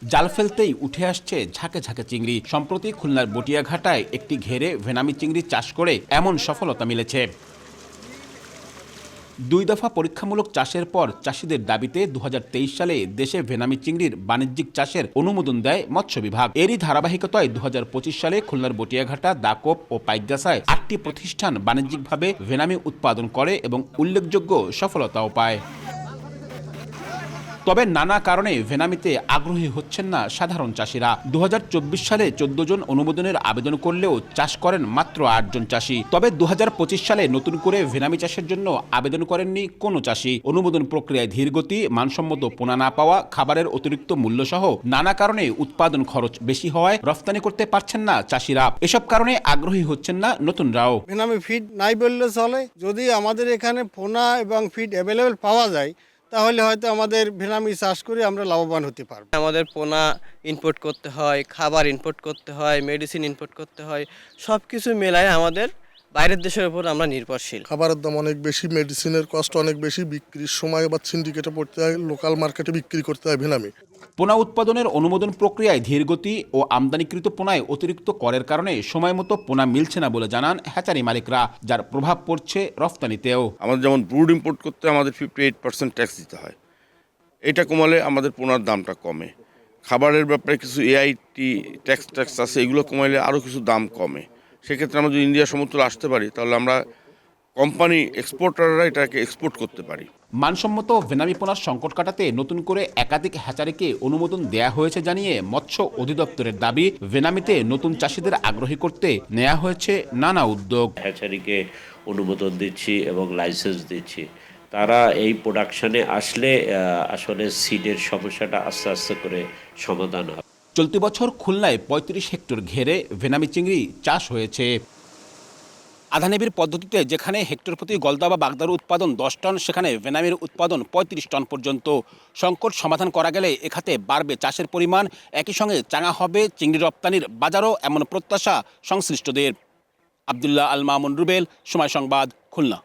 জাল ফেলতেই উঠে আসছে ঝাঁকে ঝাঁকে চিংড়ি। সম্প্রতি খুলনার বটিয়াঘাটায় একটি ঘেরে ভেনামি চিংড়ি চাষ করে এমন সফলতা মিলেছে। 2 দফা পরীক্ষামূলক চাষের পর চাষিদের দাবিতে 2023 সালে দেশে ভেনামি চিংড়ির বাণিজ্যিক চাষের অনুমোদন দেয় মৎস্য বিভাগ। এরই ধারাবাহিকতায় 2025 সালে খুলনার বটিয়াঘাটা, দাকোপ ও পাইকগাছায় 8টি প্রতিষ্ঠান বাণিজ্যিকভাবে ভেনামি উৎপাদন করে এবং উল্লেখযোগ্য সফলতাও পায়। তবে নানা কারণে ভেনামিতে আগ্রহী হচ্ছেন না সাধারণ চাষিরা। 2024 সালে 14 জন অনুমোদনের আবেদন করলেও চাষ করেন মাত্র 8 জন চাষি। তবে 2025 সালে নতুন করে ভেনামি চাষের জন্য আবেদন করেননি কোনো চাষি। অনুমোদন প্রক্রিয়ায় ধীরগতি, মানসম্মত পোনা না পাওয়া, খাবারের অতিরিক্ত মূল্য সহ নানা কারণে উৎপাদন খরচ বেশি হওয়ায় রফতানি করতে পারছেন না চাষিরা। এসব কারণে আগ্রহী হচ্ছেন না নতুনরাও। ভেনামি ফিড নাই বললে চলে। যদি আমাদের এখানে পোনা এবং ফিড অ্যাভেলেবেল পাওয়া যায় তাহলে হয়তো আমাদের ভেনামি চাষ করে আমরা লাভবান হতে পারবো। আমাদের পোনা ইনপুট করতে হয়, খাবার ইনপুট করতে হয়, মেডিসিন ইনপুট করতে হয়, সব কিছু মেলায় আমাদের বাইরের দেশের উপর আমরা নির্ভরশীল। খাবারের দাম অনেক বেশি, মেডিসিনের কষ্ট অনেক বেশি, বিক্রির সময় আবার সিন্ডিকেটে পড়তে হয়, লোকাল মার্কেটে বিক্রি করতে হয় ভেনামি। পোনা উৎপাদনের অনুমোদন প্রক্রিয়ায় ধীরগতি ও আমদানিকৃত পোনায় অতিরিক্ত করের কারণে সময়মতো পোনা মিলছে না বলে জানান হ্যাচারি মালিকরা, যার প্রভাব পড়ছে রফতানিতেও। আমাদের যেমন ব্রুড ইম্পোর্ট করতে আমাদের 58% ট্যাক্স দিতে হয়, এটা কমালে আমাদের পোনার দামটা কমে। খাবারের ব্যাপারে কিছু এআইটি ট্যাক্স আছে, এগুলো কমাইলে আরও কিছু দাম কমে। সেক্ষেত্রে আমরা যদি ইন্ডিয়া সমতুল আসতে পারি তাহলে আমরা কোম্পানি এক্সপোর্টাররা এটাকে এক্সপোর্ট করতে পারি। মানসম্মত ভেনামি পোনার সংকট কাটাতে নতুন করে একাধিক হ্যাচারিকে অনুমোদন দেয়া হয়েছে জানিয়ে মৎস্য অধিদপ্তরের দাবি, ভেনামিতে নতুন চাষিদের আগ্রহী করতে নেওয়া হয়েছে নানা উদ্যোগ। হ্যাচারিকে অনুমোদন দিচ্ছি এবং লাইসেন্স দিচ্ছি। তারা এই প্রোডাকশনে আসলে আসলে সিডের সমস্যাটা আস্তে আস্তে করে সমাধান হবে। চলতি বছর খুলনায় 35 হেক্টর ঘেরে ভেনামি চিংড়ি চাষ হয়েছে। আধানেবির পদ্ধতিতে যেখানে হেক্টর প্রতি গলদা বা বাগদার উৎপাদন 10 টন, সেখানে ভেনামির উৎপাদন 35 টন পর্যন্ত। সংকট সমাধান করা গেলে এখাতে বাড়বে চাষের পরিমাণ, একই সঙ্গে চাঙা হবে চিংড়ি রপ্তানির বাজারও, এমন প্রত্যাশা সংশ্লিষ্টদের। আব্দুল্লাহ আল মামুন রুবেল, সময় সংবাদ, খুলনা।